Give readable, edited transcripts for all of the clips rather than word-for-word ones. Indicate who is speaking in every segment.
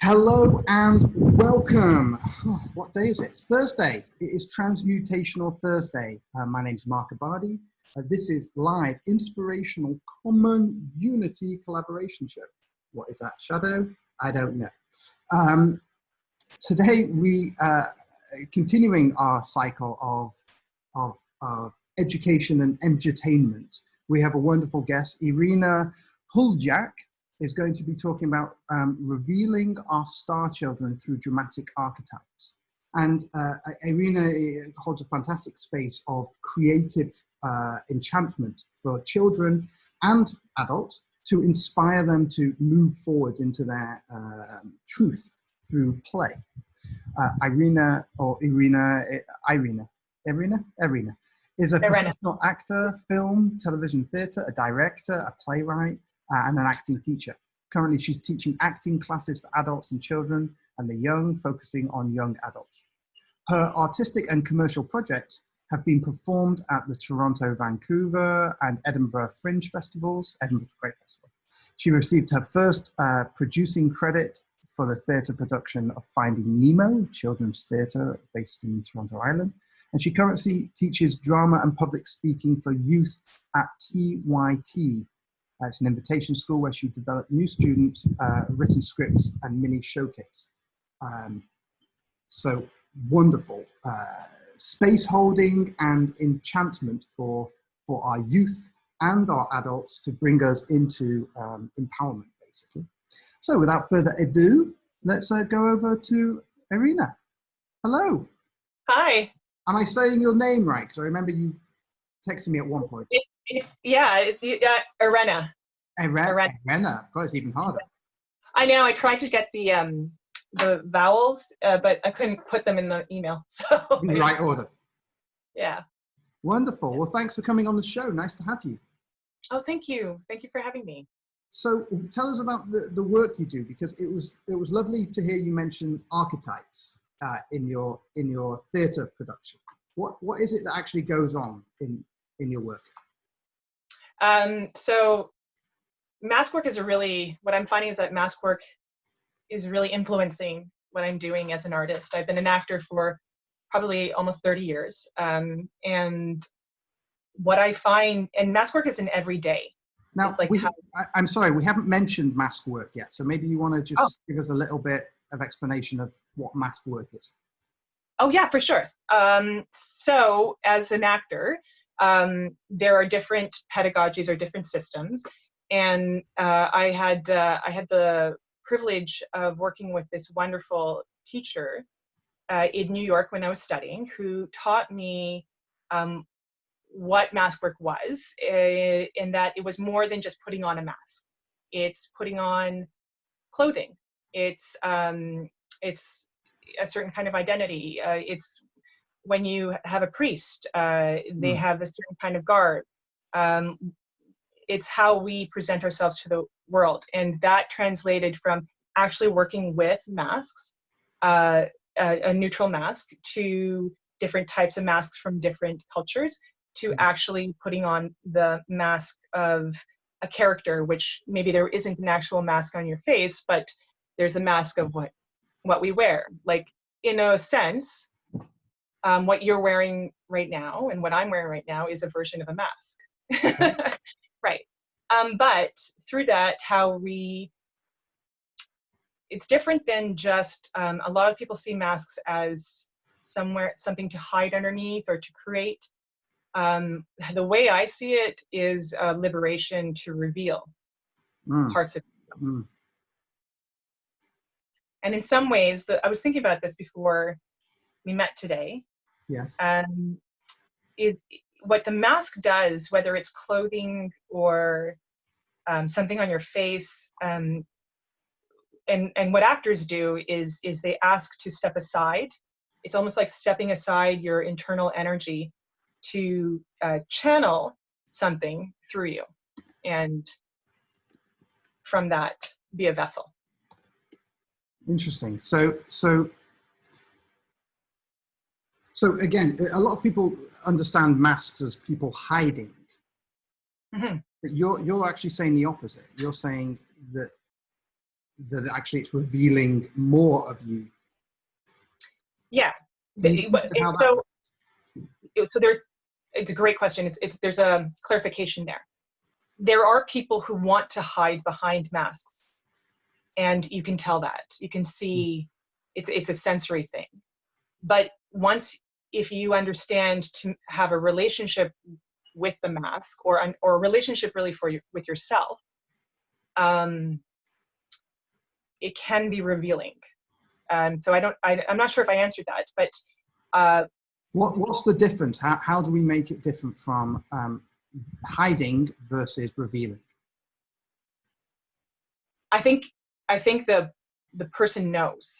Speaker 1: Hello and welcome. Oh, what day is it? It's Thursday. It is Transmutational Thursday. My name is Markabadi. This is live, inspirational, common unity collaboration show. What is that, Shadow? I don't know. Today we are continuing our cycle of education and entertainment. We have a wonderful guest, Irena Huljak, is going to be talking about revealing our star children through dramatic archetypes. And Irena holds a fantastic space of creative enchantment for children and adults to inspire them to move forward into their truth through play. Irena is a professional actor, film, television theatre, a director, a playwright, and an acting teacher. Currently, she's teaching acting classes for adults and children and the young, focusing on young adults. Her artistic and commercial projects have been performed at the Toronto, Vancouver, and Edinburgh Fringe festivals. Edinburgh's a great festival. She received her first producing credit for the theatre production of Finding Nemo, children's theatre based in Toronto, Ireland. And she currently teaches drama and public speaking for youth at T.Y.T. It's an invitation school where she developed new students, written scripts, and mini showcase. So wonderful space holding and enchantment for our youth and our adults to bring us into empowerment, basically. So without further ado, let's go over to Irena. Hello.
Speaker 2: Hi.
Speaker 1: Am I saying your name right? Because I remember you texting me at one point.
Speaker 2: It's Irena.
Speaker 1: Irena. God, it's even harder.
Speaker 2: I know. I tried to get the vowels, but I couldn't put them in the email. So
Speaker 1: in the right order.
Speaker 2: Yeah.
Speaker 1: Wonderful. Well, thanks for coming on the show. Nice to have you.
Speaker 2: Oh, thank you. Thank you for having me.
Speaker 1: So tell us about the work you do, because it was lovely to hear you mention archetypes in your theatre production. What is it that actually goes on in your work?
Speaker 2: So mask work is what I'm finding is that mask work is really influencing what I'm doing as an artist. I've been an actor for probably almost 30 years. And what I find, and mask work is an everyday.
Speaker 1: Now, I'm sorry, we haven't mentioned mask work yet. So maybe you want to just give us a little bit of explanation of what mask work is.
Speaker 2: Oh yeah, for sure. So as an actor, there are different pedagogies or different systems. And I had the privilege of working with this wonderful teacher in New York when I was studying, who taught me what mask work was, in that it was more than just putting on a mask. It's putting on clothing. It's a certain kind of identity. It's when you have a priest, they have a certain kind of garb. It's how we present ourselves to the world. And that translated from actually working with masks, a neutral mask, to different types of masks from different cultures, to actually putting on the mask of a character, which maybe there isn't an actual mask on your face, but there's a mask of what we wear. Like, in a sense, what you're wearing right now and what I'm wearing right now is a version of a mask. Right. But through that, it's different than just, a lot of people see masks as something to hide underneath or to create. The way I see it is a liberation to reveal parts of yourself. And in some ways, I was thinking about this before we met today.
Speaker 1: Yes.
Speaker 2: What the mask does, whether it's clothing or something on your face, and what actors do is they ask to step aside. It's almost like stepping aside your internal energy to channel something through you, and from that be a vessel.
Speaker 1: Interesting. So again, a lot of people understand masks as people hiding. Mm-hmm. But you're actually saying the opposite. You're saying that that actually it's revealing more of you.
Speaker 2: Yeah.
Speaker 1: Can you speak to how that
Speaker 2: So there, it's a great question. There's a clarification there. There are people who want to hide behind masks, and you can tell that. You can see it's a sensory thing. But if you understand to have a relationship with the mask, or a relationship really with yourself, it can be revealing. So I'm not sure if I answered that, but
Speaker 1: what's the difference? How do we make it different from hiding versus revealing?
Speaker 2: I think the person knows.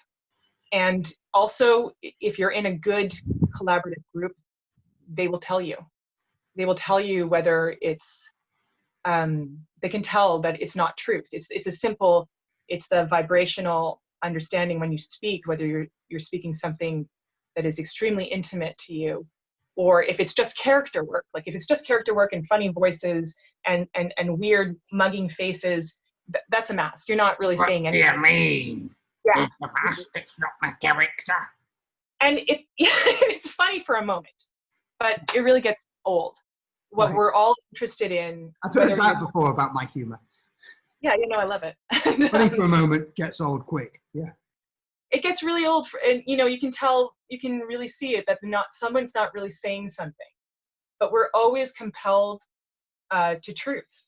Speaker 2: And also, if you're in a good collaborative group, they will tell you. They will tell you whether it's, they can tell that it's not truth. It's a simple, it's the vibrational understanding when you speak, whether you're speaking something that is extremely intimate to you, or if it's just character work. Like if it's just character work and funny voices and weird mugging faces, that's a mask. You're not really saying anything.
Speaker 1: What do you mean?
Speaker 2: Yeah.
Speaker 1: It's the mask, it's not my character.
Speaker 2: And it's funny for a moment, but it really gets old. What we're all interested in.
Speaker 1: I've heard that before about my humor.
Speaker 2: Yeah, I love it.
Speaker 1: Funny for a moment, gets old quick. Yeah.
Speaker 2: It gets really old, and you can tell, you can really see it that someone's not really saying something, but we're always compelled to truth.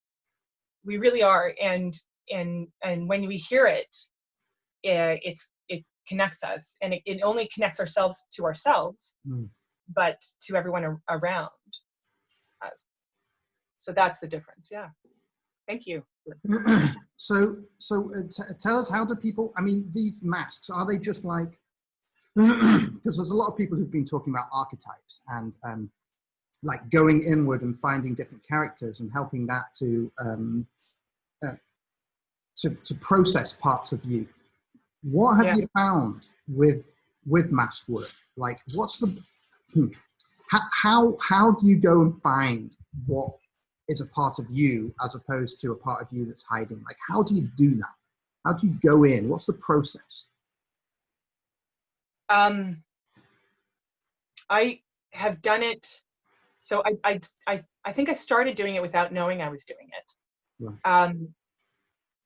Speaker 2: We really are, and when we hear it, it connects us, and it only connects ourselves to ourselves, but to everyone around us. So that's the difference. Yeah. Thank you.
Speaker 1: So tell us, how do people, I mean, these masks, are they just like, because there's a lot of people who've been talking about archetypes and like going inward and finding different characters and helping that to process parts of you. What have you found with mask work? Like, what's the, how do you go and find what is a part of you as opposed to a part of you that's hiding? Like, how do you do that? How do you go in? What's the process?
Speaker 2: I have done it. So I think I started doing it without knowing I was doing it. Right.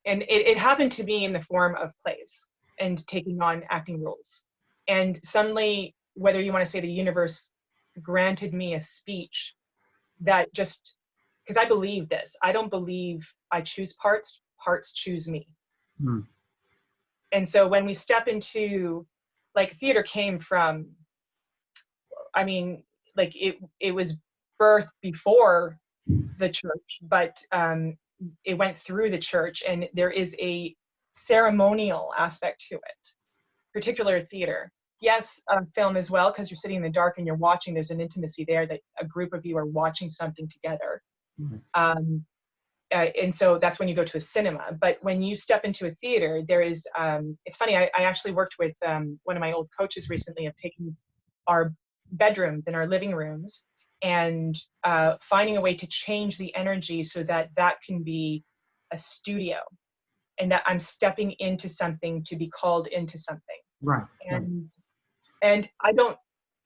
Speaker 2: And it happened to me in the form of plays and taking on acting roles. And suddenly, whether you want to say the universe granted me a speech that just, because I believe this, I don't believe I choose parts choose me. And so when we step into, like, theater came from, I mean, like it was birthed before the church, but it went through the church, and there is a ceremonial aspect to it, particular theater. Yes, film as well, because you're sitting in the dark and you're watching, there's an intimacy there that a group of you are watching something together. And so that's when you go to a cinema. But when you step into a theater, there is, it's funny, I actually worked with one of my old coaches recently of taking our bedrooms and our living rooms and finding a way to change the energy so that can be a studio, and that I'm stepping into something to be called into something. Right. And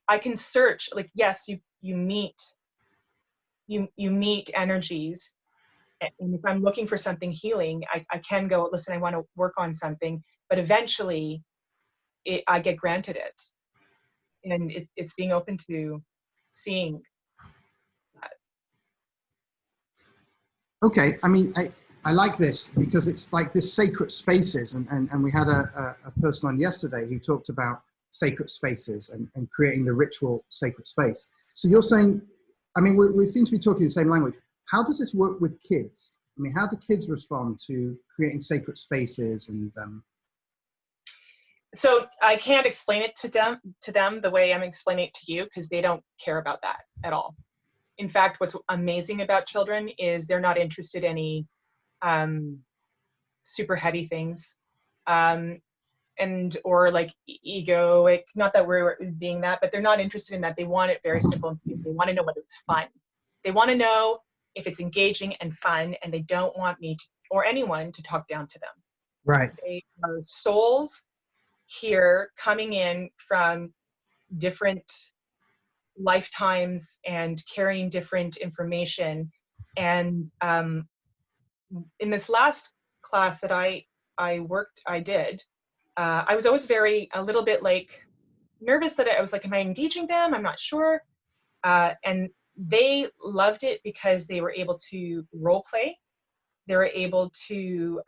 Speaker 2: I can search, like, yes, you meet energies. And if I'm looking for something healing, I can go, listen, I want to work on something, but eventually I get granted it. And it's being open to seeing that.
Speaker 1: Okay, I mean, I like this because it's like this sacred spaces, and we had a person on yesterday who talked about sacred spaces and creating the ritual sacred space. So you're saying, I mean, we seem to be talking the same language. How does this work with kids? I mean, how do kids respond to creating sacred spaces? And
Speaker 2: so I can't explain it to them the way I'm explaining it to you, because they don't care about that at all. In fact, what's amazing about children is they're not interested in any super heady things, or like egoic. Not that we're being that, but they're not interested in that. They want it very simple and clear. They want to know whether it's fun. They want to know if it's engaging and fun, and they don't want me or anyone to talk down to them.
Speaker 1: Right.
Speaker 2: They are souls here coming in from different lifetimes and carrying different information. And in this last class that I did, I was always a little bit like nervous that I was like, am I engaging them? I'm not sure. And they loved it because they were able to role play. They were able to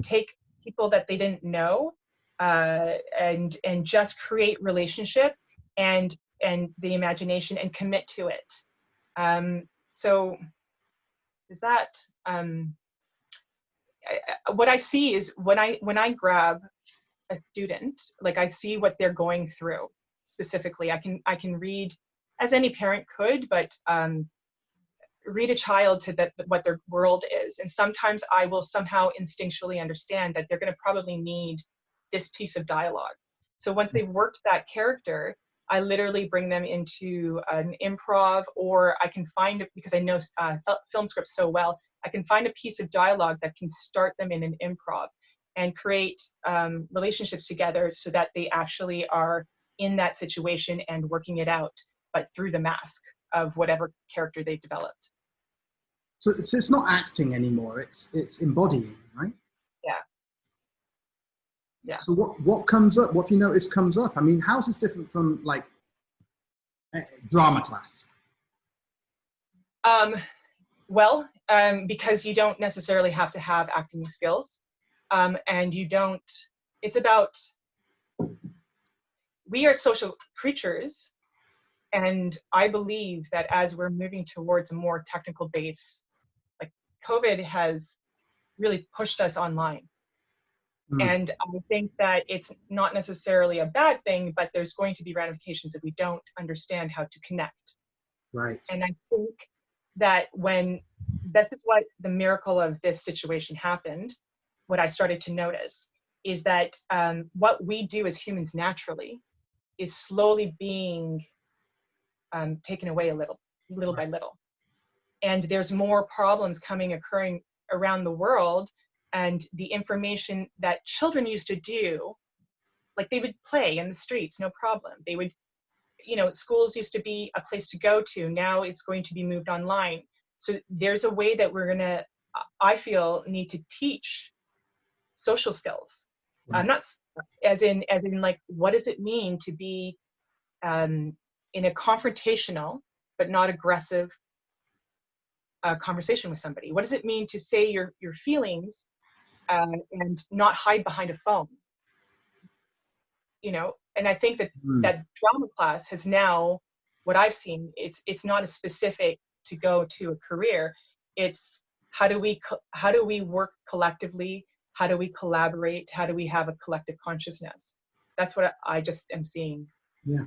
Speaker 2: take people that they didn't know and just create relationship and the imagination and commit to it. So is that what I see is when I grab a student, like I see what they're going through specifically. I can read, as any parent could, but read a child to what their world is. And sometimes I will somehow instinctually understand that they're going to probably need this piece of dialogue. So once they've worked that character, I literally bring them into an improv, or I can find it, because I know film scripts so well, I can find a piece of dialogue that can start them in an improv and create relationships together so that they actually are in that situation and working it out, but through the mask of whatever character they've developed.
Speaker 1: So it's not acting anymore, it's embodying, right?
Speaker 2: Yeah. Yeah.
Speaker 1: So what comes up? What do you notice comes up? I mean, how's this different from like drama class?
Speaker 2: Because you don't necessarily have to have acting skills, and you don't, it's about, we are social creatures, and I believe that as we're moving towards a more technical base, like COVID has really pushed us online. And I think that it's not necessarily a bad thing, but there's going to be ramifications if we don't understand how to connect.
Speaker 1: Right.
Speaker 2: And I think that when this is what the miracle of this situation happened, what I started to notice is that what we do as humans naturally is slowly being taken away a little by little. And there's more problems occurring around the world. And the information that children used to do, like they would play in the streets, no problem. They would, schools used to be a place to go to. Now it's going to be moved online. So there's a way that we're gonna, I feel, need to teach social skills.
Speaker 1: Right.
Speaker 2: Not as in like, what does it mean to be in a confrontational but not aggressive conversation with somebody? What does it mean to say your feelings and not hide behind a phone? And I think that that drama class has now, what I've seen, it's not as specific to go to a career. It's how do we work collectively? How do we collaborate? How do we have a collective consciousness? That's what I just am seeing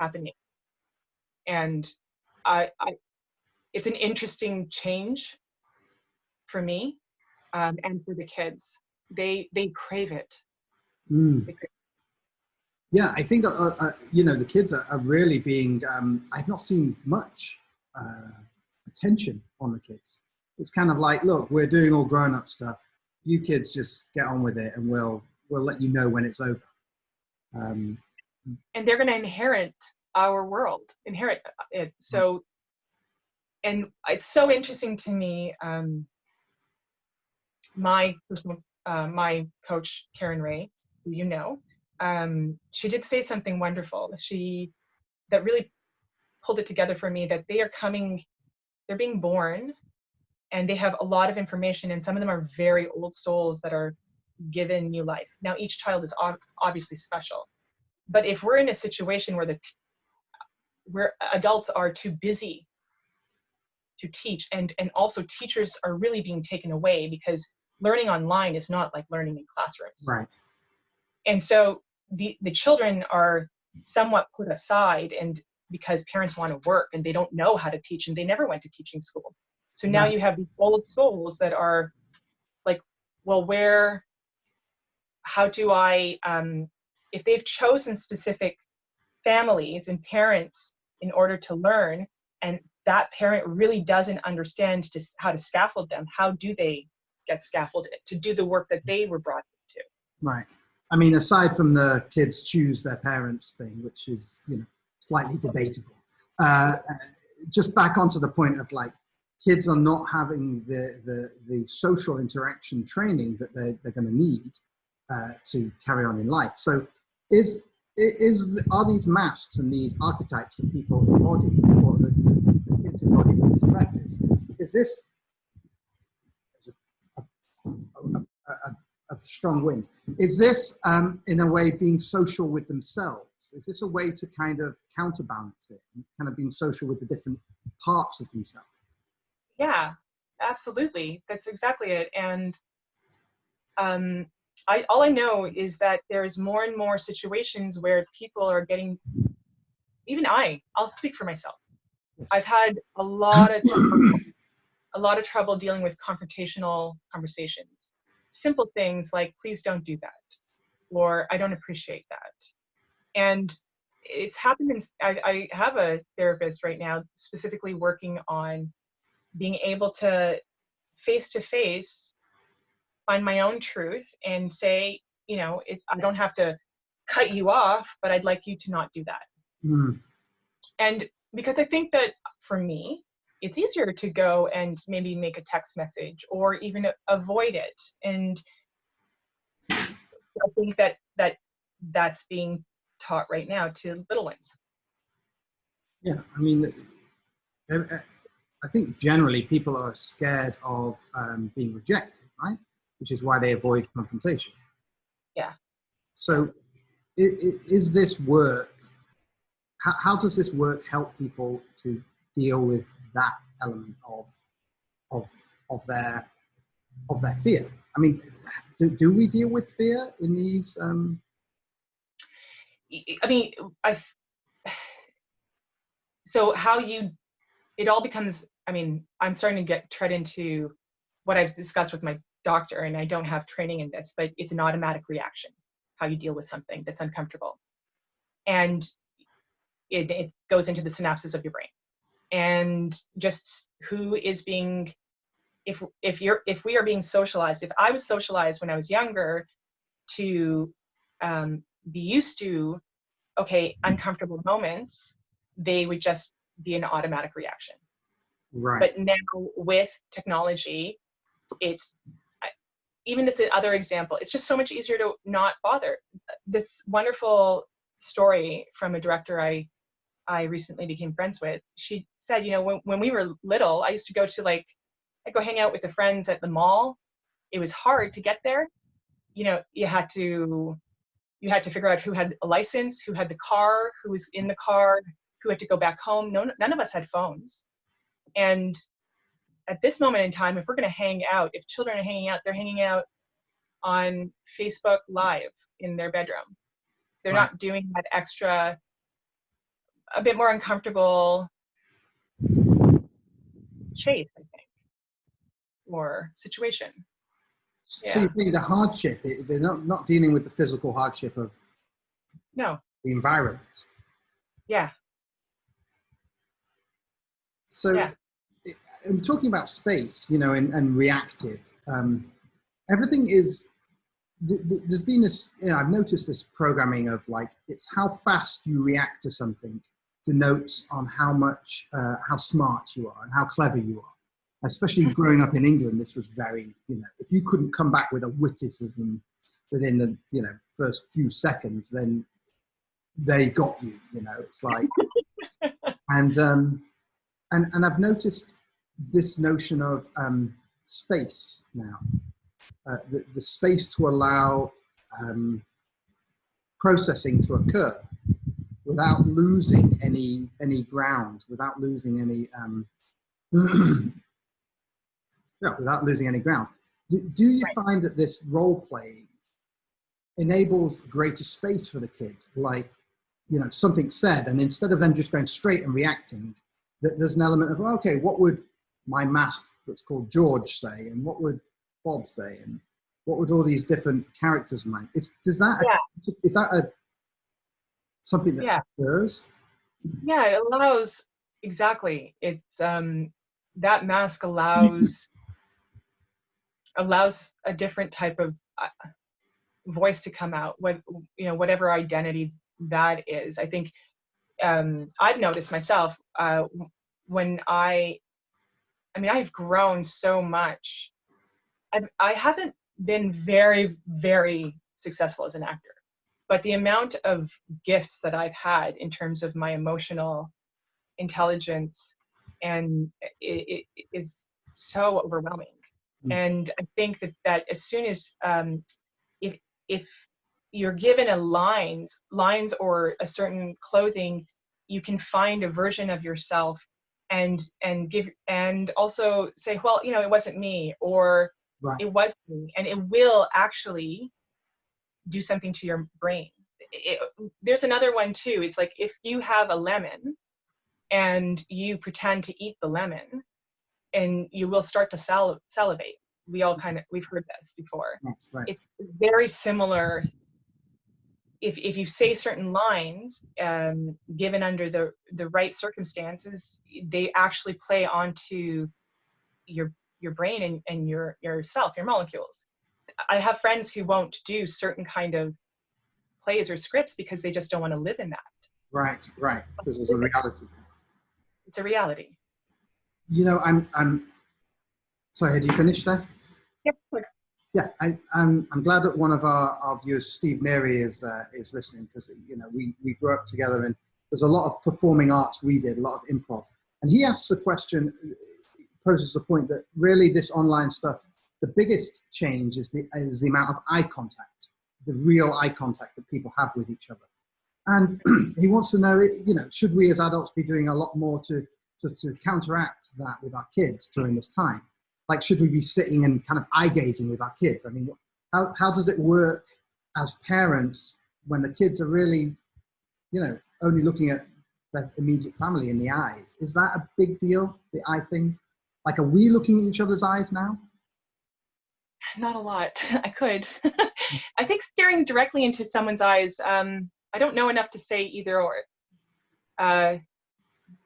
Speaker 2: happening. And it's an interesting change for me and for the kids. They crave it.
Speaker 1: Yeah, I think the kids are really being. I've not seen much attention on the kids. It's kind of like, look, we're doing all grown-up stuff. You kids just get on with it, and we'll let you know when it's over.
Speaker 2: And they're going to inherit our world, inherit it. So, and it's so interesting to me. My coach, Karen Ray, who you know, she did say something wonderful. That really pulled it together for me, that they're being born and they have a lot of information, and some of them are very old souls that are given new life. Now, each child is obviously special, but if we're in a situation where adults are too busy to teach, and also teachers are really being taken away, because learning online is not like learning in classrooms.
Speaker 1: Right.
Speaker 2: And so the children are somewhat put aside, and because parents want to work and they don't know how to teach, and they never went to teaching school. So now you have these old souls that are like, well, how do I, if they've chosen specific families and parents in order to learn, and that parent really doesn't understand how to scaffold them, how do they get scaffolded to do the work that they were brought to?
Speaker 1: Right. I mean, aside from the kids choose their parents thing, which is, you know, slightly debatable, just back onto the point of like, kids are not having the social interaction training that they're going to need to carry on in life. So are these masks and these archetypes that people embody, or the kids embody with this practice, is this a strong wind? Is this, in a way, being social with themselves? Is this a way to kind of counterbalance it, kind of being social with the different parts of themselves?
Speaker 2: Yeah, absolutely. That's exactly it. And all I know is that there's more and more situations where people are getting, even I'll speak for myself.
Speaker 1: Yes.
Speaker 2: I've had a lot of trouble dealing with confrontational conversations. Simple things like, please don't do that, or I don't appreciate that. And it's happened I have a therapist right now specifically working on being able to face find my own truth and say, you know, I don't have to cut you off, but I'd like you to not do that.
Speaker 1: Mm.
Speaker 2: And because I think that for me, it's easier to go and maybe make a text message or even avoid it. And I think that's being taught right now to little ones.
Speaker 1: Yeah, I mean, I think generally people are scared of being rejected, right? Which is why they avoid confrontation.
Speaker 2: Yeah.
Speaker 1: So is this work, how does this work help people to deal with that element of their fear? I mean, do we deal with fear in these?
Speaker 2: I mean, so it all becomes, I mean, I'm starting to tread into what I've discussed with my doctor, and I don't have training in this, but it's an automatic reaction, how you deal with something that's uncomfortable. And it goes into the synapses of your brain. And just who is being, if we are being socialized, if I was socialized when I was younger to be used to, okay, uncomfortable moments, they would just be an automatic reaction.
Speaker 1: Right.
Speaker 2: But now with technology, it's, even this other example, it's just so much easier to not bother. This wonderful story from a director I recently became friends with, she said, you know, when we were little, I used to go to I'd go hang out with the friends at the mall. It was hard to get there. You know, you had to figure out who had a license, who had the car, who was in the car, who had to go back home. None of us had phones. And at this moment in time, if we're going to hang out, if children are hanging out, they're hanging out on Facebook Live in their bedroom. They're
Speaker 1: Right.
Speaker 2: not doing that extra, a bit more uncomfortable chase, I think, or situation.
Speaker 1: So you think the hardship, they're not dealing with the physical hardship of
Speaker 2: the
Speaker 1: environment.
Speaker 2: Yeah.
Speaker 1: So
Speaker 2: yeah.
Speaker 1: I'm talking about space, you know, and reactive. Everything is, there's been this, you know, I've noticed this programming of like, it's how fast you react to something denotes on how much, how smart you are and how clever you are. Especially growing up in England, this was very, you know, if you couldn't come back with a witticism within the, you know, first few seconds, then they got you, you know, it's like, and I've noticed this notion of space now, the space to allow processing to occur without losing any ground, without losing any without losing any ground. Do you find that this role playing enables greater space for the kids? Like, you know, something said, and instead of them just going straight and reacting, that there's an element of, okay, what would my mask that's called George say, and what would Bob say, and what would all these different characters mind? Is that something that occurs?
Speaker 2: Yeah, it allows, exactly. It's that mask allows a different type of voice to come out, whatever identity that is. I think I've noticed myself when I've grown so much. I haven't been very, very successful as an actor, but the amount of gifts that I've had in terms of my emotional intelligence and it is so overwhelming. And I think that as soon as if you're given a lines or a certain clothing, you can find a version of yourself and also say, well, it wasn't me, or
Speaker 1: Right.
Speaker 2: it was me, and it will actually do something to your brain. There's another one too. It's like if you have a lemon and you pretend to eat the lemon, and you will start to salivate. We've heard this before.
Speaker 1: Right.
Speaker 2: It's very similar. If you say certain lines, given under the right circumstances, they actually play onto your brain and yourself, your molecules. I have friends who won't do certain kind of plays or scripts because they just don't want to live in that.
Speaker 1: Right. Because it's a reality.
Speaker 2: It's a reality.
Speaker 1: I'm sorry, had you finished there?
Speaker 2: Yep.
Speaker 1: Yeah, I'm glad that one of our viewers, Steve Mary, is listening, because we grew up together, and there's a lot of performing arts we did, a lot of improv, and he asks the question, poses the point that really this online stuff, the biggest change is the amount of eye contact, the real eye contact that people have with each other, and he wants to know, should we as adults be doing a lot more to counteract that with our kids during this time? Like, should we be sitting and kind of eye gazing with our kids? I mean, how does it work as parents when the kids are really, only looking at their immediate family in the eyes? Is that a big deal, the eye thing? Like, are we looking at each other's eyes now?
Speaker 2: Not a lot. I could. I think staring directly into someone's eyes, I don't know enough to say either or.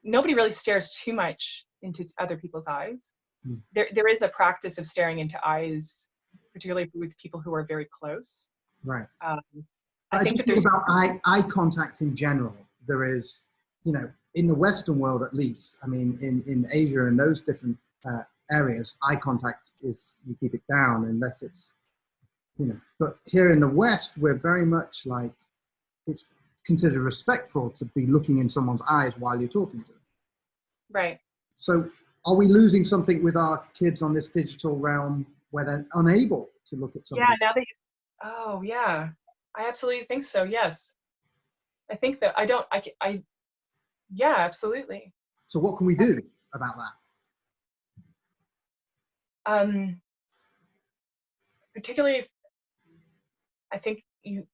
Speaker 2: Nobody really stares too much into other people's eyes. There is a practice of staring into eyes, particularly with people who are very close.
Speaker 1: Right.
Speaker 2: I think that there's
Speaker 1: about eye contact in general. There is, in the Western world at least. I mean, in Asia and those different areas, eye contact is, you keep it down unless it's, But here in the West, we're very much like, it's considered respectful to be looking in someone's eyes while you're talking to them.
Speaker 2: Right.
Speaker 1: So are we losing something with our kids on this digital realm where they're unable to look at something?
Speaker 2: Yeah, oh yeah, I absolutely think so. Yes. I think that yeah, absolutely.
Speaker 1: So what can we do about that?
Speaker 2: Particularly if, I think you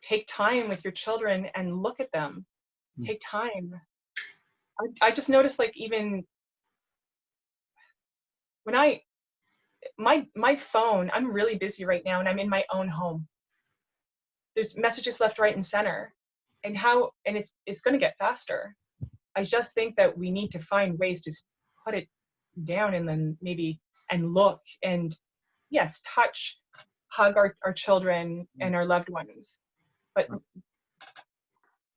Speaker 2: take time with your children and look at them. Take time. I just noticed, like, even when my phone, I'm really busy right now and I'm in my own home. There's messages left, right, and center. And it's going to get faster. I just think that we need to find ways to put it down and then and look and, yes, touch, hug our children and our loved ones.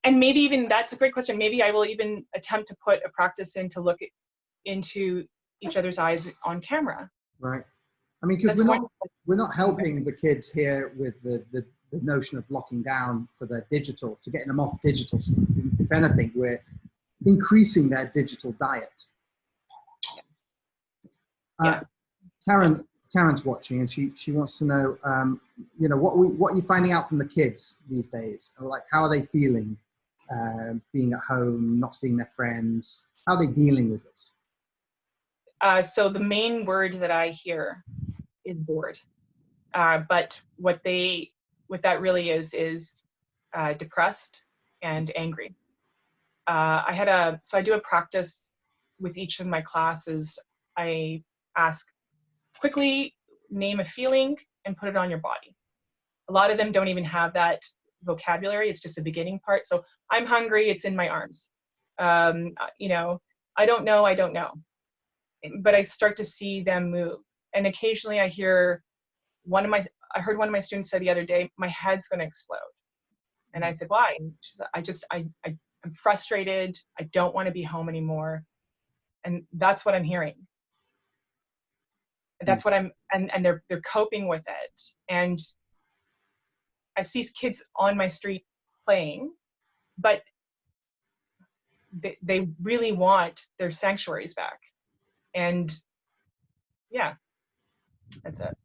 Speaker 2: And maybe even, that's a great question. Maybe I will even attempt to put a practice in to look into each other's eyes on camera.
Speaker 1: Right. I mean, because we're not helping the kids here with the notion of locking down for their digital, to getting them off digital stuff. If anything, we're increasing their digital diet. Karen's watching, and she wants to know, what are you finding out from the kids these days? Or like, how are they feeling, being at home, not seeing their friends? How are they dealing with this?
Speaker 2: So the main word that I hear is bored. But what that really is depressed and angry. So I do a practice with each of my classes. I ask, quickly name a feeling and put it on your body. A lot of them don't even have that vocabulary. It's just the beginning part. So I'm hungry, it's in my arms. I don't know. But I start to see them move. And occasionally I hear I heard one of my students say the other day, my head's going to explode. And I said, why? And she said, I'm frustrated. I don't want to be home anymore. And that's what I'm hearing. That's what and they're coping with it. And I see kids on my street playing, but they really want their sanctuaries back. And yeah, that's it.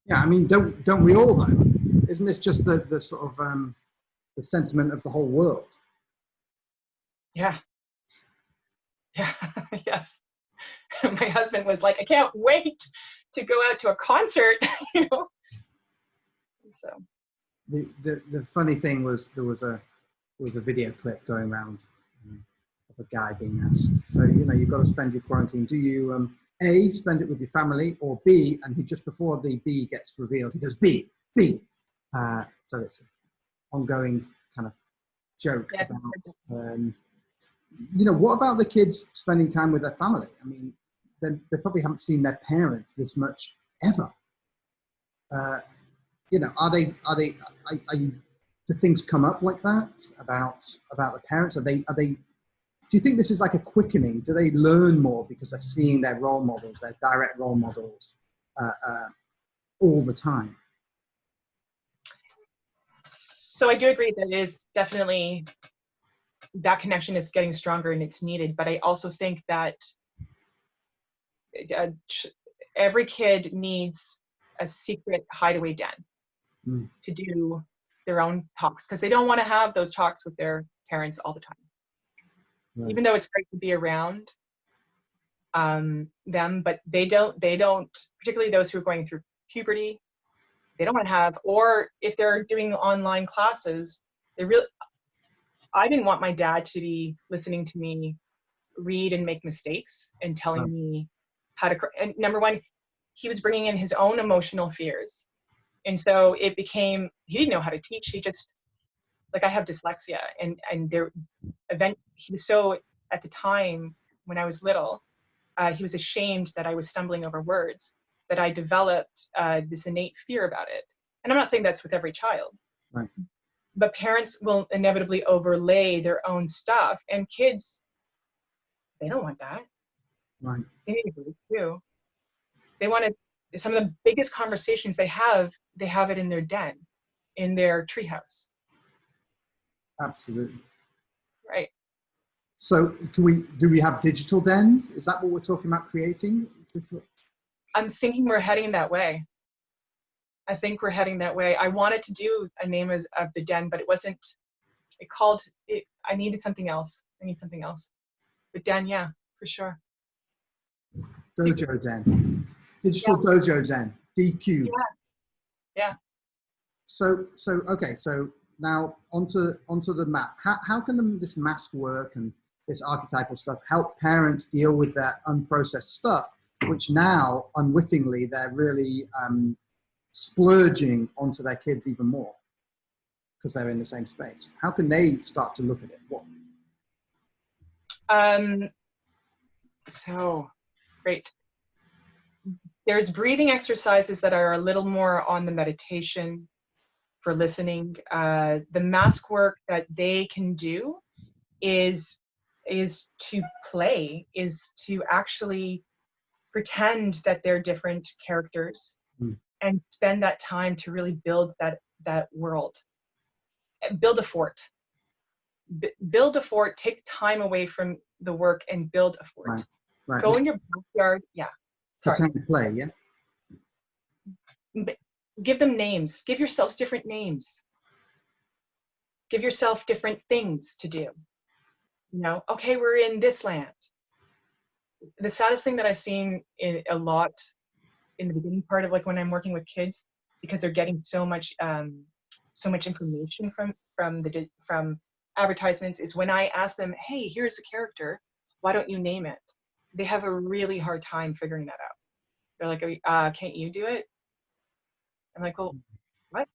Speaker 1: Yeah, I mean, don't we all though? Isn't this just the sort of the sentiment of the whole world?
Speaker 2: Yeah. Yeah. Yes. My husband was like, I can't wait to go out to a concert, you know. So
Speaker 1: the funny thing was there was a video clip going around of a guy being asked, so you know, you've got to spend your quarantine. Do you A, spend it with your family, or B, and he just before the B gets revealed, he goes B. So it's an ongoing kind of joke about you know, what about the kids spending time with their family? I mean, they probably haven't seen their parents this much ever. You know, are you, do things come up like that about the parents? Are they, do you think this is like a quickening? Do they learn more because they're seeing their role models, their direct role models, all the time?
Speaker 2: So I do agree that it is definitely, that connection is getting stronger and it's needed. But I also think that every kid needs a secret hideaway den to do their own talks, because they don't want to have those talks with their parents all the time. Right. Even though it's great to be around them, but they don't, particularly those who are going through puberty, they don't want to have, or if they're doing online classes, I didn't want my dad to be listening to me read and make mistakes and telling me how to, and number one, he was bringing in his own emotional fears. And so it became, he didn't know how to teach. He just, like, I have dyslexia, and he was so, at the time when I was little, he was ashamed that I was stumbling over words, that I developed this innate fear about it. And I'm not saying that's with every child, right, but parents will inevitably overlay their own stuff, and kids, they don't want that. Right. They need to believe too. They want to, some of the biggest conversations they have it in their den, in their treehouse.
Speaker 1: Absolutely.
Speaker 2: Right.
Speaker 1: So do we have digital dens? Is that what we're talking about creating? Is this what...
Speaker 2: I'm thinking we're heading that way. I think we're heading that way. I wanted to do a name of the den, but I needed something else. I need something else. But den, yeah, for sure.
Speaker 1: Dojo den. Digital dojo den. DQ.
Speaker 2: Yeah.
Speaker 1: So okay, so now onto the map. How can this mask work and this archetypal stuff help parents deal with that unprocessed stuff, which now unwittingly they're really splurging onto their kids even more because they're in the same space? How can they start to look at it? What?
Speaker 2: So great. There's breathing exercises that are a little more on the meditation for listening. The mask work that they can do is to play, is to actually pretend that they're different characters and spend that time to really build that world. Build a fort. Build a fort, take time away from the work and build a fort. Right. Go in your backyard. Yeah. Sorry.
Speaker 1: Pretend to play, yeah?
Speaker 2: Give them names. Give yourself different names. Give yourself different things to do. You know, okay, we're in this land. The saddest thing that I've seen a lot in the beginning part of, like, when I'm working with kids, because they're getting so much information from advertisements, is when I ask them, hey, here's a character, why don't you name it? They have a really hard time figuring that out. They're like, can't you do it? I'm like, well, what?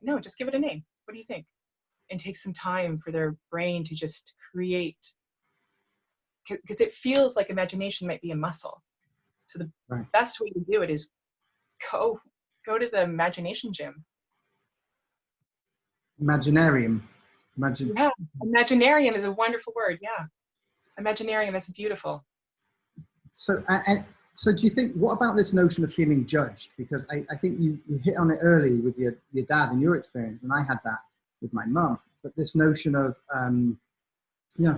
Speaker 2: No, just give it a name. What do you think? And take some time for their brain to just create, because it feels like imagination might be a muscle. So the best way to do it is go go to the imagination gym.
Speaker 1: Imaginarium.
Speaker 2: Yeah, imaginarium is a wonderful word. Yeah, imaginarium is beautiful.
Speaker 1: So, so do you think, what about this notion of feeling judged? Because I think you hit on it early with your dad and your experience, and I had that with my mum. But this notion of,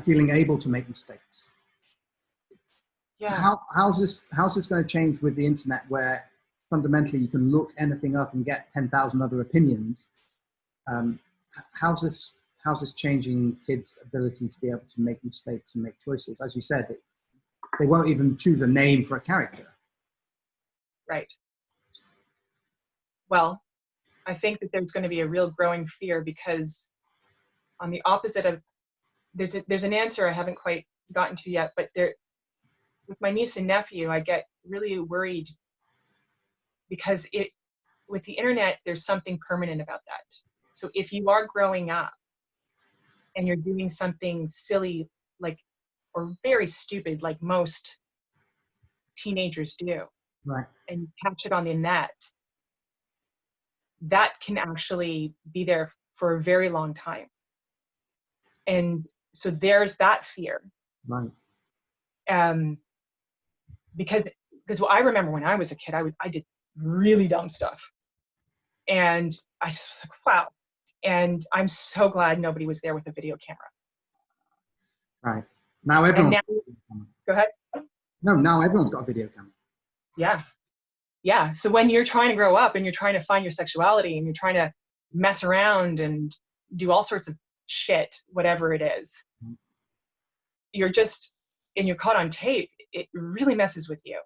Speaker 1: feeling able to make mistakes.
Speaker 2: Yeah.
Speaker 1: How's this going to change with the internet, where fundamentally you can look anything up and get 10,000 other opinions? How's this changing kids' ability to be able to make mistakes and make choices? As you said, they won't even choose a name for a character.
Speaker 2: Right. Well, I think that there's going to be a real growing fear, because on the opposite of, there's an answer I haven't quite gotten to yet, but with my niece and nephew, I get really worried because with the internet, there's something permanent about that. So if you are growing up and you're doing something silly, or very stupid, like most teenagers do,
Speaker 1: Right.
Speaker 2: and you catch it on the net, that can actually be there for a very long time. And so there's that fear.
Speaker 1: Right.
Speaker 2: Because I remember when I was a kid, I did really dumb stuff. And I just was like, wow. And I'm so glad nobody was there with a video camera.
Speaker 1: Right. Now everyone's
Speaker 2: go ahead.
Speaker 1: No, now everyone's got a video camera.
Speaker 2: Yeah. Yeah. So when you're trying to grow up and you're trying to find your sexuality and you're trying to mess around and do all sorts of shit, whatever it is, and you're caught on tape, it really messes with you.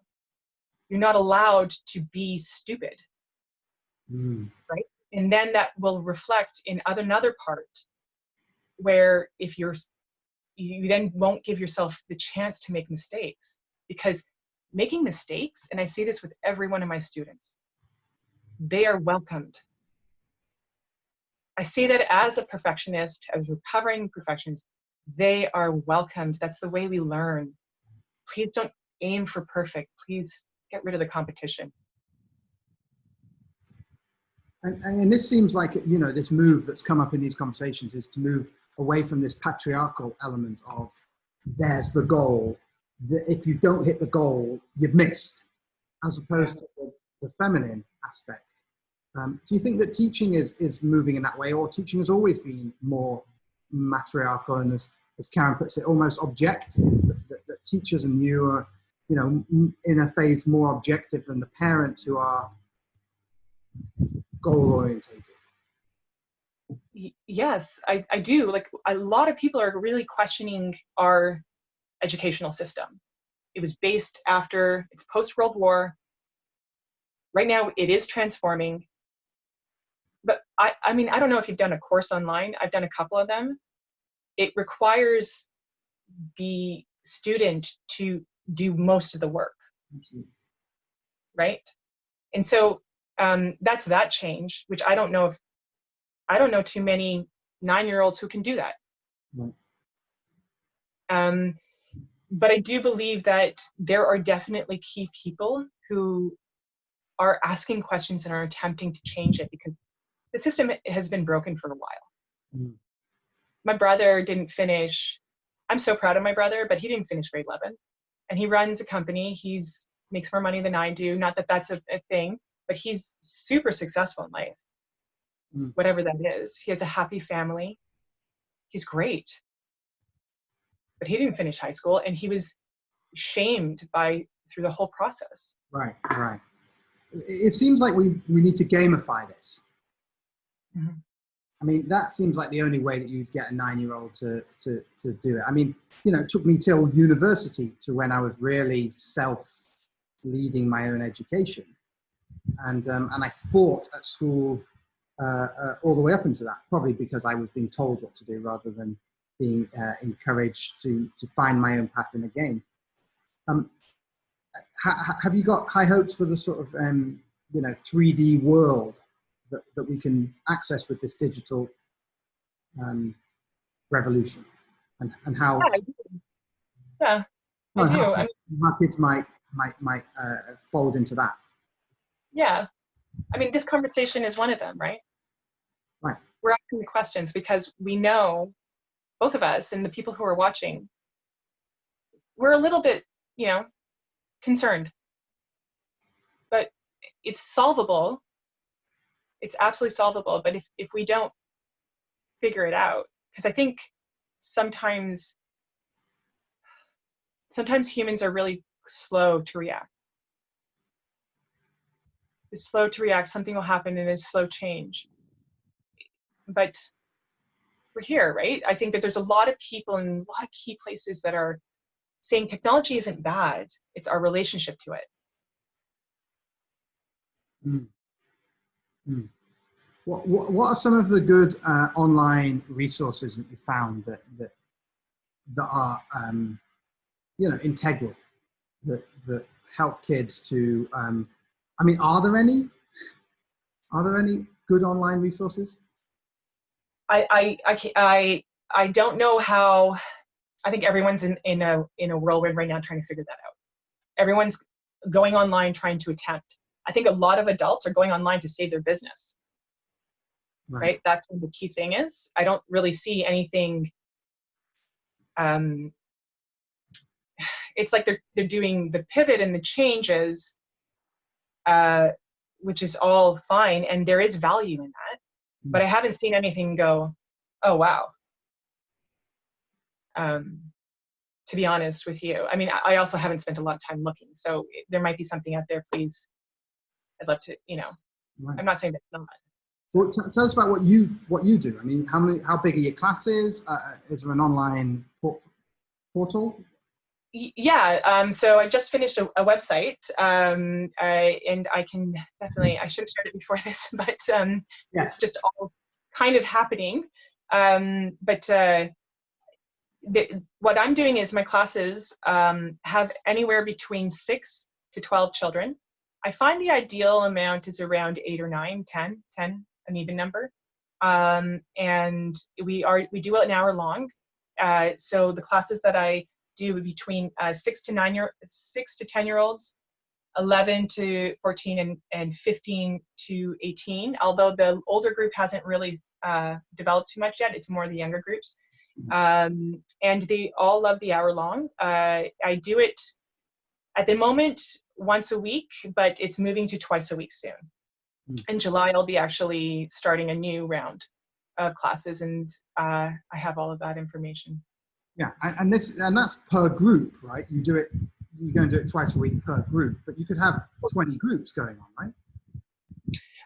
Speaker 2: You're not allowed to be stupid. Right? And then that will reflect in another part where if you then won't give yourself the chance to make mistakes, because making mistakes, and I say this with every one of my students, they are welcomed. I say that as a perfectionist, as a recovering perfectionist, they are welcomed. That's the way we learn. Please don't aim for perfect. Please get rid of the competition.
Speaker 1: And this seems like, this move that's come up in these conversations is to move away from this patriarchal element of there's the goal. If you don't hit the goal, you've missed, as opposed to the feminine aspect. Do you think that teaching is moving in that way, or teaching has always been more matriarchal and, as Karen puts it, almost objective, that teachers and you are, in a phase more objective than the parents who are goal orientated?
Speaker 2: Yes, I do. Like, a lot of people are really questioning our educational system. It was based it's post-World War. Right now it is transforming. But I mean, I don't know if you've done a course online. I've done a couple of them. It requires the student to do most of the work.
Speaker 1: Absolutely.
Speaker 2: Right? And so that's that change, which I don't know too many 9-year-olds who can do that. Right. But I do believe that there are definitely key people who are asking questions and are attempting to change it, because the system has been broken for a while. My brother didn't finish. I'm so proud of my brother, but he didn't finish grade 11. And he runs a company. He's makes more money than I do. Not that that's a thing, but he's super successful in life, whatever that is. He has a happy family. He's great. But he didn't finish high school, and he was shamed through the whole process.
Speaker 1: Right. It seems like we need to gamify this.
Speaker 2: Mm-hmm.
Speaker 1: I mean, that seems like the only way that you'd get a 9-year-old to do it. I mean, it took me till university to when I was really self-leading my own education. And I fought at school all the way up into that, probably because I was being told what to do rather than being encouraged to find my own path in the game. Have you got high hopes for the sort of 3D world that we can access with this digital revolution, and how?
Speaker 2: Yeah, I do.
Speaker 1: How kids might fold into that.
Speaker 2: Yeah, I mean, this conversation is one of them, right?
Speaker 1: Right.
Speaker 2: We're asking the questions because we know, both of us and the people who are watching, we're a little bit, you know, concerned. But it's solvable. It's absolutely solvable. But if we don't figure it out, because I think sometimes humans are really slow to react. It's slow to react, something will happen and it's slow change. But we're here, right? I think that there's a lot of people in a lot of key places that are saying technology isn't bad, it's our relationship to it.
Speaker 1: Mm. Mm. What are some of the good online resources that you found that are you know, integral, that help kids to I mean, are there any good online resources?
Speaker 2: I don't know how. I think everyone's in a whirlwind right now trying to figure that out. Everyone's going online trying to attempt. I think a lot of adults are going online to save their business. Right? That's what the key thing is. I don't really see anything. It's like they're doing the pivot and the changes, which is all fine, and there is value in that. But I haven't seen anything go, oh wow. To be honest with you, I mean, I also haven't spent a lot of time looking, so there might be something out there. Please, I'd love to. You know, right. I'm not saying that's not.
Speaker 1: Well, tell us about what you do. I mean, how big are your classes? Is there an online portal?
Speaker 2: Yeah. So I just finished a website, and I can definitely. I should have started before this, but
Speaker 1: yes.
Speaker 2: It's just all kind of happening. What I'm doing is my classes have anywhere between 6 to 12 children. I find the ideal amount is around 8 or 9, 10, an even number. And we do it an hour long. So the classes that I do between 6 to 10-year-olds, 11 to 14, and 15 to 18. Although the older group hasn't really developed too much yet, it's more the younger groups. And they all love the hour long. I do it at the moment once a week, but it's moving to twice a week soon. In July, I'll be actually starting a new round of classes, and I have all of that information.
Speaker 1: Yeah, and that's per group, right? You're going to do it twice a week per group, but you could have 20 groups going on, right?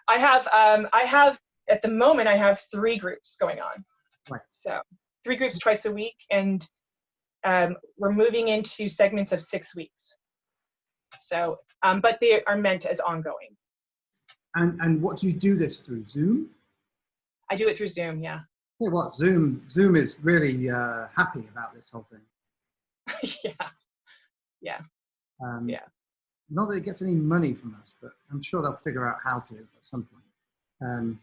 Speaker 2: I have at the moment I have 3 groups going on.
Speaker 1: Right.
Speaker 2: So 3 groups twice a week, and we're moving into segments of 6 weeks. So, but they are meant as ongoing.
Speaker 1: And what do you do this through? Zoom?
Speaker 2: I do it through Zoom, yeah.
Speaker 1: Hey, what Zoom is really happy about this whole thing.
Speaker 2: Yeah.
Speaker 1: Not that it gets any money from us, but I'm sure they'll figure out how to at some point.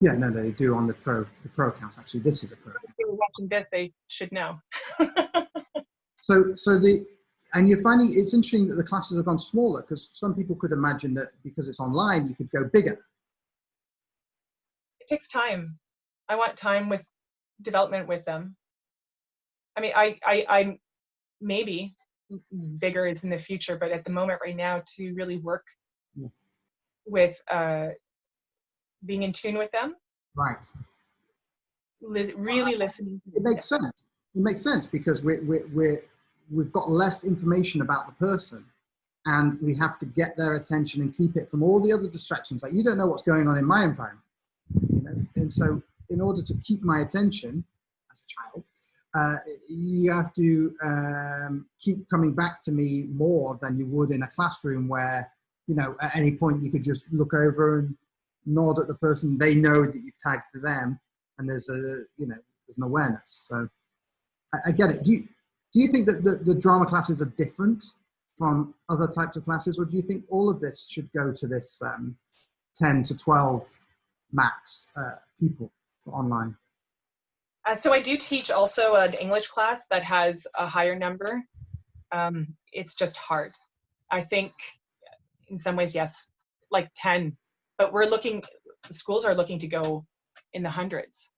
Speaker 1: Yeah, no, they do on the pro accounts. Actually, this is a pro.
Speaker 2: If they were watching this, they should know.
Speaker 1: And you're finding it's interesting that the classes have gone smaller, because some people could imagine that because it's online, you could go bigger.
Speaker 2: It takes time. I want time with development with them. I mean, I maybe bigger is in the future, but at the moment right now, to really work with being in tune with them.
Speaker 1: Right.
Speaker 2: Really listening.
Speaker 1: It makes sense. It makes sense because we've got less information about the person, and we have to get their attention and keep it from all the other distractions. Like, you don't know what's going on in my environment, you know? And so in order to keep my attention as a child, you have to keep coming back to me more than you would in a classroom where, you know, at any point you could just look over and nod at the person. They know that you've tagged to them, and there's an awareness. So I get it. Do you think that the drama classes are different from other types of classes, or do you think all of this should go to this 10 to 12 max people for online?
Speaker 2: So I do teach also an English class that has a higher number. It's just hard. I think in some ways, yes, like 10, but schools are looking to go in the hundreds,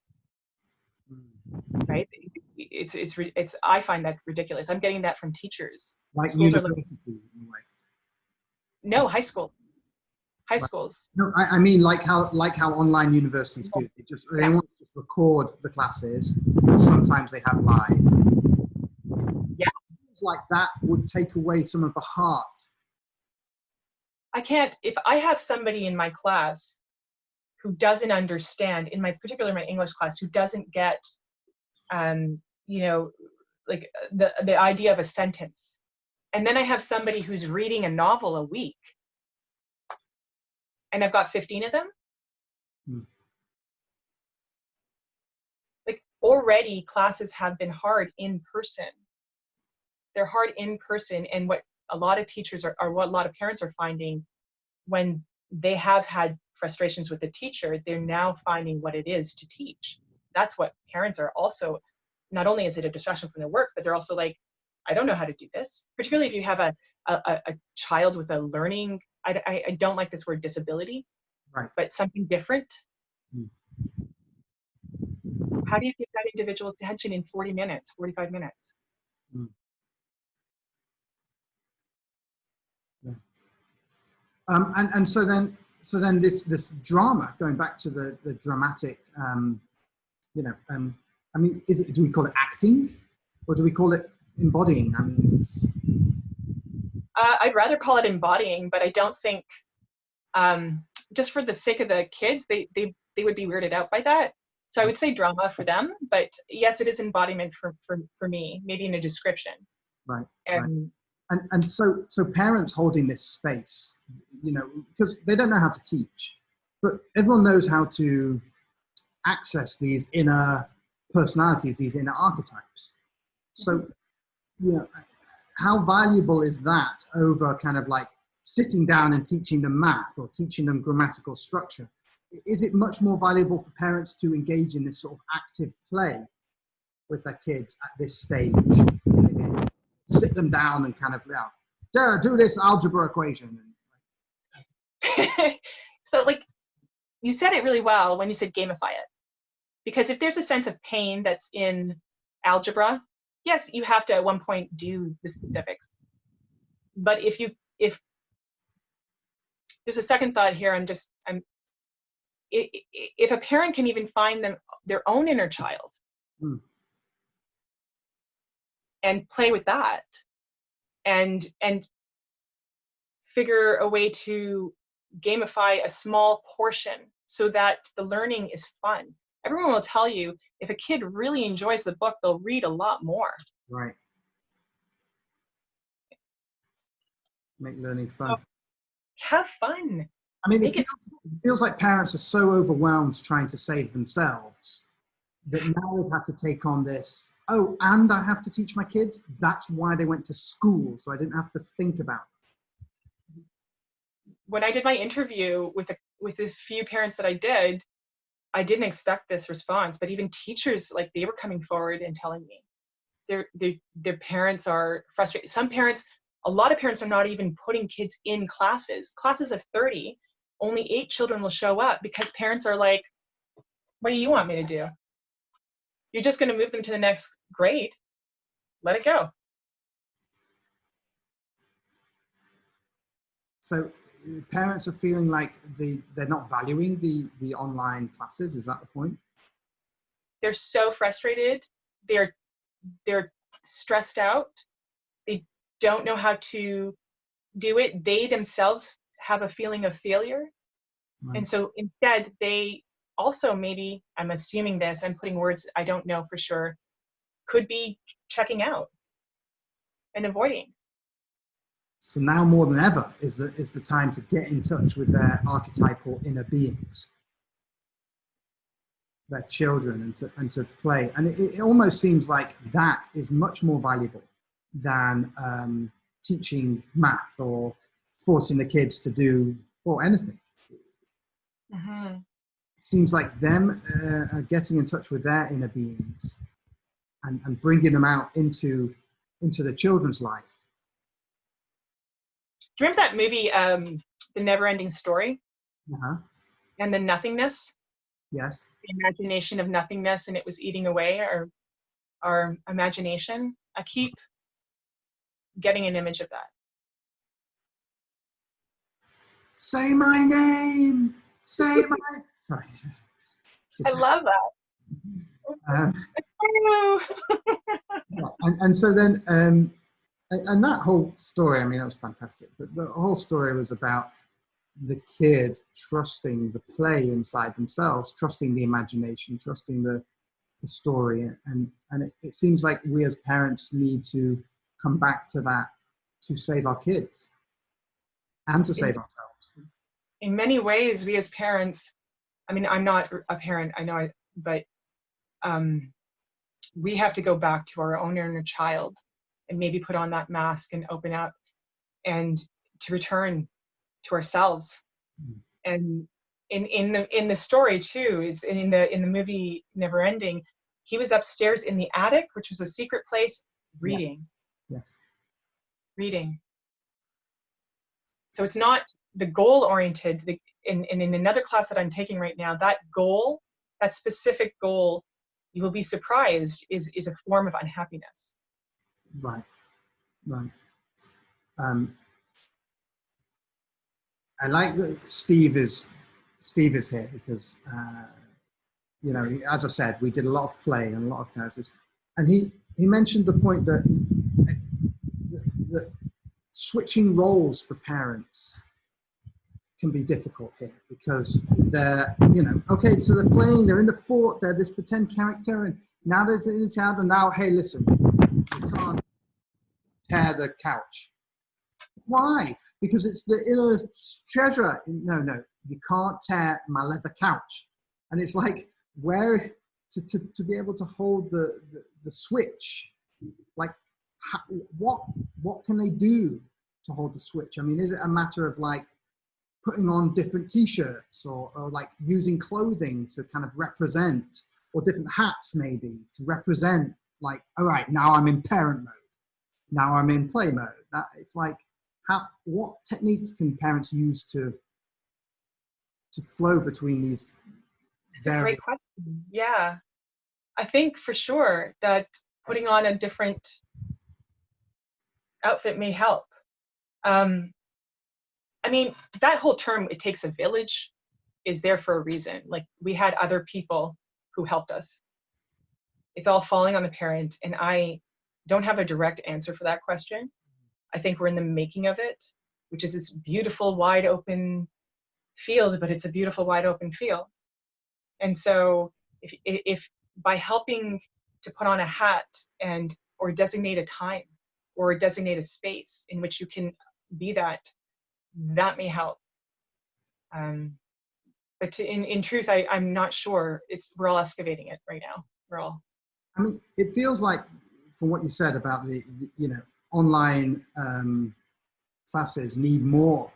Speaker 2: right? It's I find that ridiculous. I'm getting that from teachers.
Speaker 1: Like
Speaker 2: Schools are
Speaker 1: university, anyway.
Speaker 2: No, high schools.
Speaker 1: No, I mean like how online universities do. They
Speaker 2: Yeah.
Speaker 1: want to just record the classes. Sometimes they have live.
Speaker 2: Yeah.
Speaker 1: Things like that would take away some of the heart.
Speaker 2: I can't, if I have somebody in my class who doesn't understand, particularly my English class, who doesn't get, you know, like the idea of a sentence, and then I have somebody who's reading a novel a week, and I've got 15 of them. Like, already classes have been hard in person. They're hard in person, and what a lot of teachers or what a lot of parents are finding, when they have had frustrations with the teacher, they're now finding what it is to teach. That's what parents are also, not only is it a distraction from their work, but they're also like, I don't know how to do this. Particularly if you have a child with a learning, I don't like this word disability,
Speaker 1: Right.
Speaker 2: but something different. How do you give that individual attention in 40 minutes, 45 minutes?
Speaker 1: Yeah. And so then this drama, going back to the dramatic, you know, I mean, do we call it acting, or do we call it embodying? I mean,
Speaker 2: I'd rather call it embodying, but I don't think, just for the sake of the kids, they would be weirded out by that. So I would say drama for them, but yes, it is embodiment for me, maybe in a description.
Speaker 1: Right. And so parents holding this space, you know, because they don't know how to teach, but everyone knows how to access these inner personalities, these inner archetypes. So, you know, how valuable is that over kind of like sitting down and teaching them math or teaching them grammatical structure? Is it much more valuable for parents to engage in this sort of active play with their kids at this stage? Sit them down and kind of, do this algebra equation.
Speaker 2: So, like, you said it really well when you said gamify it. Because if there's a sense of pain that's in algebra, yes, you have to at one point do the specifics. But if there's a second thought here, if a parent can even find their own inner child and play with that, and figure a way to gamify a small portion so that the learning is fun. Everyone will tell you, if a kid really enjoys the book, they'll read a lot more.
Speaker 1: Right. Make learning fun.
Speaker 2: So, have fun.
Speaker 1: I mean, it feels like parents are so overwhelmed trying to save themselves that now they've had to take on this, oh, and I have to teach my kids? That's why they went to school, so I didn't have to think about it.
Speaker 2: When I did my interview with a few parents that I didn't expect this response, but even teachers, like, they were coming forward and telling me their parents are frustrated. A lot of parents are not even putting kids in classes of 30. Only 8 children will show up because parents are like, what do you want me to do? You're just going to move them to the next grade. Let it go.
Speaker 1: So parents are feeling like they're not valuing the online classes. Is that the point?
Speaker 2: They're so frustrated. They're stressed out. They don't know how to do it. They themselves have a feeling of failure. Right. And so instead, they also, maybe, I'm assuming this, I'm putting words I don't know for sure, could be checking out and avoiding.
Speaker 1: So now more than ever is the time to get in touch with their archetypal inner beings, their children, and to play. And it almost seems like that is much more valuable than teaching math or forcing the kids to do anything. Mm-hmm. It seems like them getting in touch with their inner beings and bringing them out into the children's life.
Speaker 2: Do you remember that movie, the never-ending story
Speaker 1: Uh-huh.
Speaker 2: and the nothingness,
Speaker 1: Yes.
Speaker 2: the imagination of nothingness, and it was eating away our imagination. I keep getting an image of that.
Speaker 1: Say my name. Say my. Sorry.
Speaker 2: I love that.
Speaker 1: Um, yeah. And so then, and that whole story, I mean, that was fantastic. But the whole story was about the kid trusting the play inside themselves, trusting the imagination, trusting the story. And it seems like we as parents need to come back to that to save our kids and to save ourselves.
Speaker 2: In many ways, we as parents, I mean, I'm not a parent, I know, but we have to go back to our own inner child and maybe put on that mask and open up and to return to ourselves. And in the story too, is in the movie Never Ending, he was upstairs in the attic, which was a secret place, reading.
Speaker 1: Yeah. Yes.
Speaker 2: Reading. So it's not the goal oriented. In another class that I'm taking right now, that goal, that specific goal, you will be surprised, is a form of unhappiness.
Speaker 1: Right. Right. I like that Steve is here because you know, as I said, we did a lot of play and a lot of characters, and he mentioned the point that switching roles for parents can be difficult here because they're, you know, okay, so they're playing, they're in the fort, they're this pretend character, and now there's an inner child, and now, hey, listen, you can't tear the couch. Why? Because it's the inner treasure. No, you can't tear my leather couch. And it's like, where to be able to hold the switch, like what can they do to hold the switch? I mean, is it a matter of like putting on different t-shirts or like using clothing to kind of represent, or different hats maybe to represent, like, all right, now I'm in parent mode, now I'm in play mode. That it's like, what techniques can parents use to flow between these?
Speaker 2: It's a great question. Yeah, I think for sure that putting on a different outfit may help. I mean, that whole term, it takes a village, is there for a reason. Like, we had other people who helped us. It's all falling on the parent, and I don't have a direct answer for that question. I think we're in the making of it, which is this beautiful, wide open field, but it's a beautiful, wide open field. And so if by helping to put on a hat and, or designate a time or designate a space in which you can be that may help. But in truth, I'm not sure. We're all excavating it right now.
Speaker 1: I mean, it feels like, from what you said about the you know, online classes need more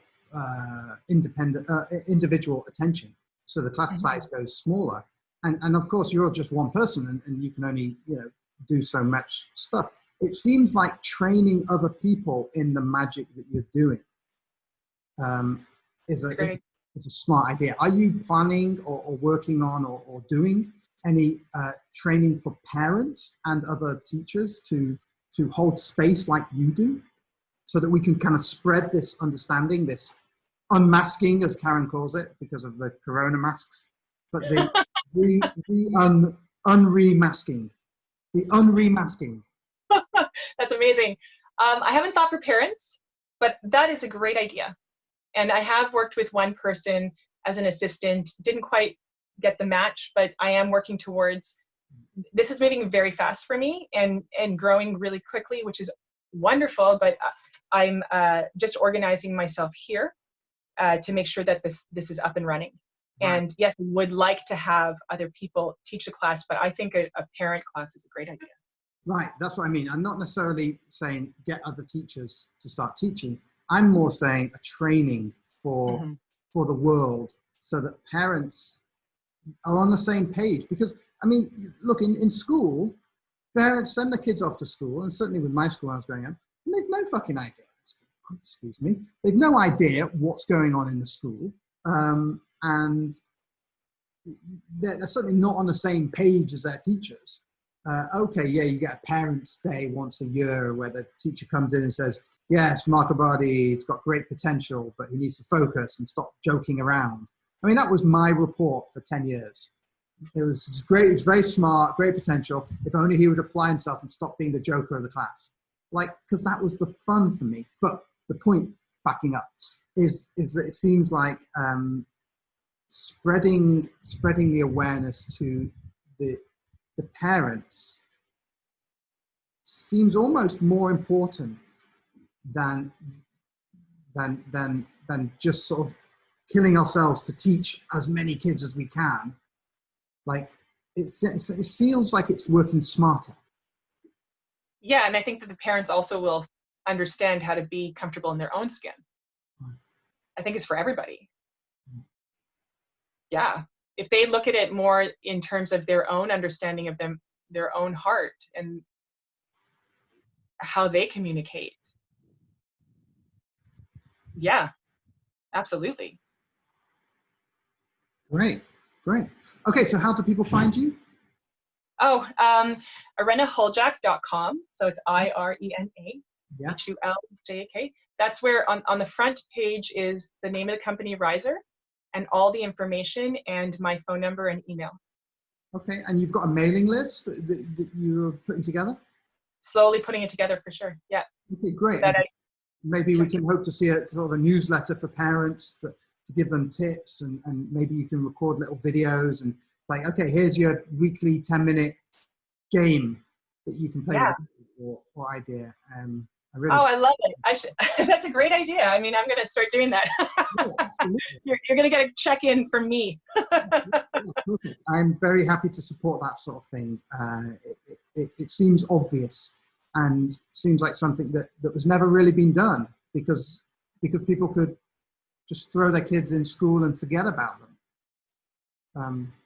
Speaker 1: independent individual attention, so the class size goes smaller, and of course you're just one person and you can only, you know, do so much stuff. It seems like training other people in the magic that you're doing is a smart idea. Are you planning or working on or doing any training for parents and other teachers to hold space like you do, so that we can kind of spread this understanding, this unmasking, as Karen calls it, because of the corona masks, but the unremasking, the unremasking.
Speaker 2: That's amazing. I haven't thought for parents, but that is a great idea. And I have worked with one person as an assistant, didn't quite get the match, but I am working towards, this is moving very fast for me and growing really quickly, which is wonderful, but I'm just organizing myself here to make sure that this is up and running. Right. And yes, we would like to have other people teach the class, but I think a parent class is a great idea.
Speaker 1: Right, that's what I mean. I'm not necessarily saying get other teachers to start teaching. I'm more saying a training for the world, so that parents are on the same page. Because, I mean, look, in school, parents send their kids off to school, and certainly with my school I was growing up, and they've no fucking idea. excuse me, they've no idea what's going on in the school, and they're certainly not on the same page as their teachers. Okay, yeah, you get a parents' day once a year where the teacher comes in and says, yes, Markabadi, it's got great potential, but he needs to focus and stop joking around. I mean, that was my report for 10 years. It was great, it was very smart, great potential. If only he would apply himself and stop being the joker of the class. Like, because that was the fun for me. But the point, backing up, is that it seems like spreading the awareness to the parents seems almost more important than just sort of killing ourselves to teach as many kids as we can. Like, it feels like it's working smarter.
Speaker 2: Yeah, and I think that the parents also will understand how to be comfortable in their own skin. I think it's for everybody. Yeah, if they look at it more in terms of their own understanding of them, their own heart, and how they communicate. Yeah, absolutely.
Speaker 1: Great. Okay, so how do people find you?
Speaker 2: Oh, irenahuljak.com. So it's IRENA-HULJAK. That's where on the front page is the name of the company, Riser, and all the information and my phone number and email.
Speaker 1: Okay, and you've got a mailing list that you're putting together?
Speaker 2: Slowly putting it together for sure, yeah.
Speaker 1: Okay, great.
Speaker 2: So
Speaker 1: maybe we can hope to see a sort of a newsletter for parents to give them tips, and maybe you can record little videos and like, okay, here's your weekly 10-minute game that you can play with, or idea.
Speaker 2: I love it. That's a great idea. I mean, I'm going to start doing that. You're going to get a check-in from me.
Speaker 1: Perfect. I'm very happy to support that sort of thing. It seems obvious and seems like something that was never really been done because people could just throw their kids in school and forget about them.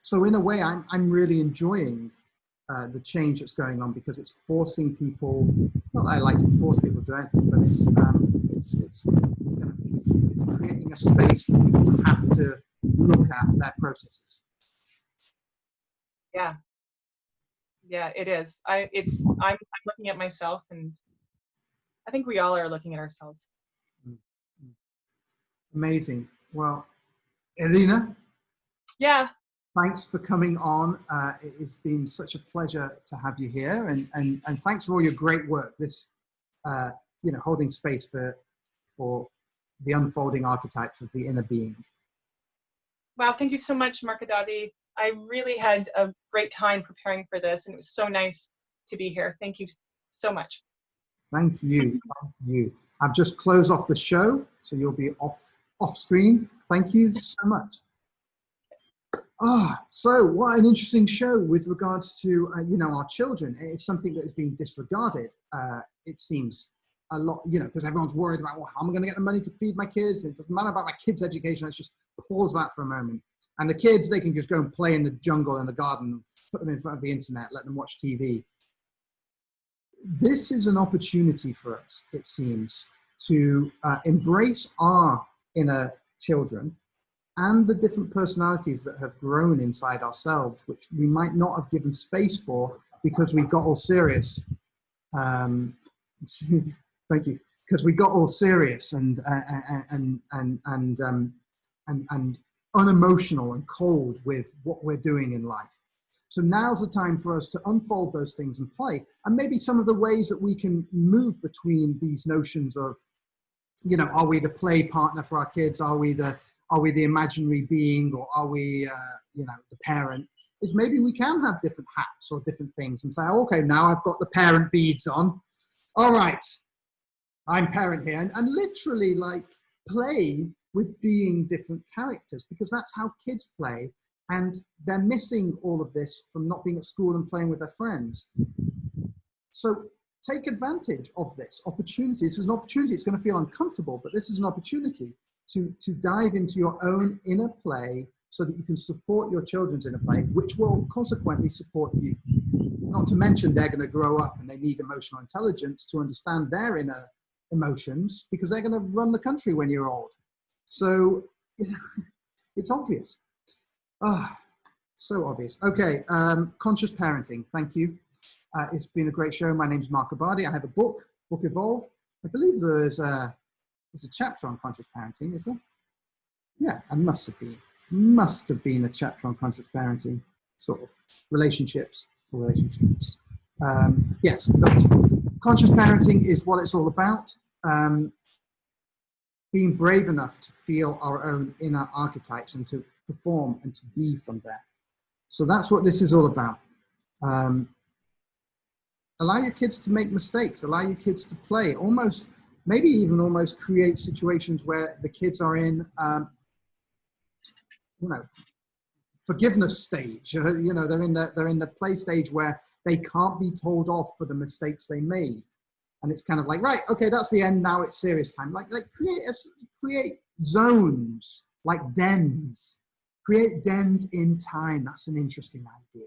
Speaker 1: So in a way, I'm really enjoying the change that's going on, because it's forcing people, not that I like to force people to do anything, but it's creating a space for people to have to look at their processes.
Speaker 2: Yeah, it is. I'm looking at myself, and I think we all are looking at ourselves.
Speaker 1: Amazing. Well, Irena.
Speaker 2: Yeah.
Speaker 1: Thanks for coming on. It's been such a pleasure to have you here, and thanks for all your great work. This, holding space for the unfolding archetypes of the inner being.
Speaker 2: Wow, thank you so much, Markabadi. I really had a great time preparing for this, and it was so nice to be here. Thank you so much.
Speaker 1: Thank you. Thank you. I've just closed off the show, so you'll be off screen. Thank you so much. So what an interesting show with regards to, our children. It's something that is being disregarded, it seems, a lot, because everyone's worried about, well, how am I going to get the money to feed my kids? It doesn't matter about my kids' education. Let's just pause that for a moment. And the kids, they can just go and play in the jungle, in the garden, put them in front of the internet, let them watch TV. This is an opportunity for us, it seems, to embrace our inner children and the different personalities that have grown inside ourselves, which we might not have given space for because we got all serious. Thank you. Because we got all serious and unemotional and cold with what we're doing in life. So now's the time for us to unfold those things and play. And maybe some of the ways that we can move between these notions of, are we the play partner for our kids? Are we the imaginary being, or are we, the parent? Is maybe we can have different hats or different things and say, okay, now I've got the parent beads on. All right, I'm parent here. And literally like play with being different characters, because that's how kids play. And they're missing all of this from not being at school and playing with their friends. So take advantage of this opportunity. This is an opportunity. It's going to feel uncomfortable, but this is an opportunity to dive into your own inner play so that you can support your children's inner play, which will consequently support you. Not to mention they're going to grow up and they need emotional intelligence to understand their inner emotions because they're going to run the country when you're old. So it's obvious. So obvious. Okay, conscious parenting. Thank you. It's been a great show. My name's Markabadi. I have a book Evolve. I believe there's a chapter on conscious parenting, is there? Yeah, and must have been a chapter on conscious parenting, sort of relationships. Yes, but conscious parenting is what it's all about. Being brave enough to feel our own inner archetypes and to perform and to be from there. So that's what this is all about. Allow your kids to make mistakes, allow your kids to play, maybe even almost create situations where the kids are in, forgiveness stage. They're in the play stage where they can't be told off for the mistakes they made. And it's kind of like, right, okay, that's the end. Now it's serious time. Like create zones, like dens. Create dens in time. That's an interesting idea.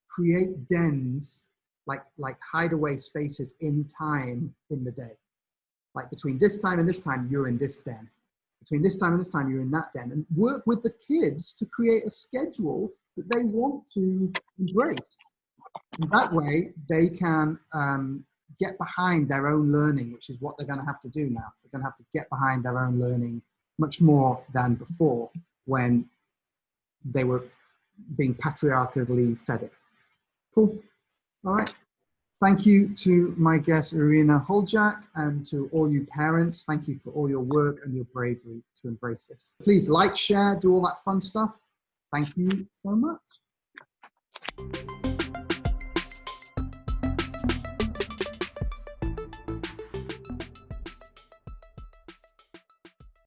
Speaker 1: Create dens, like hideaway spaces in time in the day. Like between this time and this time, you're in this den. Between this time and this time, you're in that den. And work with the kids to create a schedule that they want to embrace. And that way, they can get behind their own learning, which is what they're going to have to do now. They're going to have to get behind their own learning much more than before when they were being patriarchally fed it. Cool. All right. Thank you to my guest, Irena Huljak, and to all you parents. Thank you for all your work and your bravery to embrace this. Please like, share, do all that fun stuff. Thank you so much.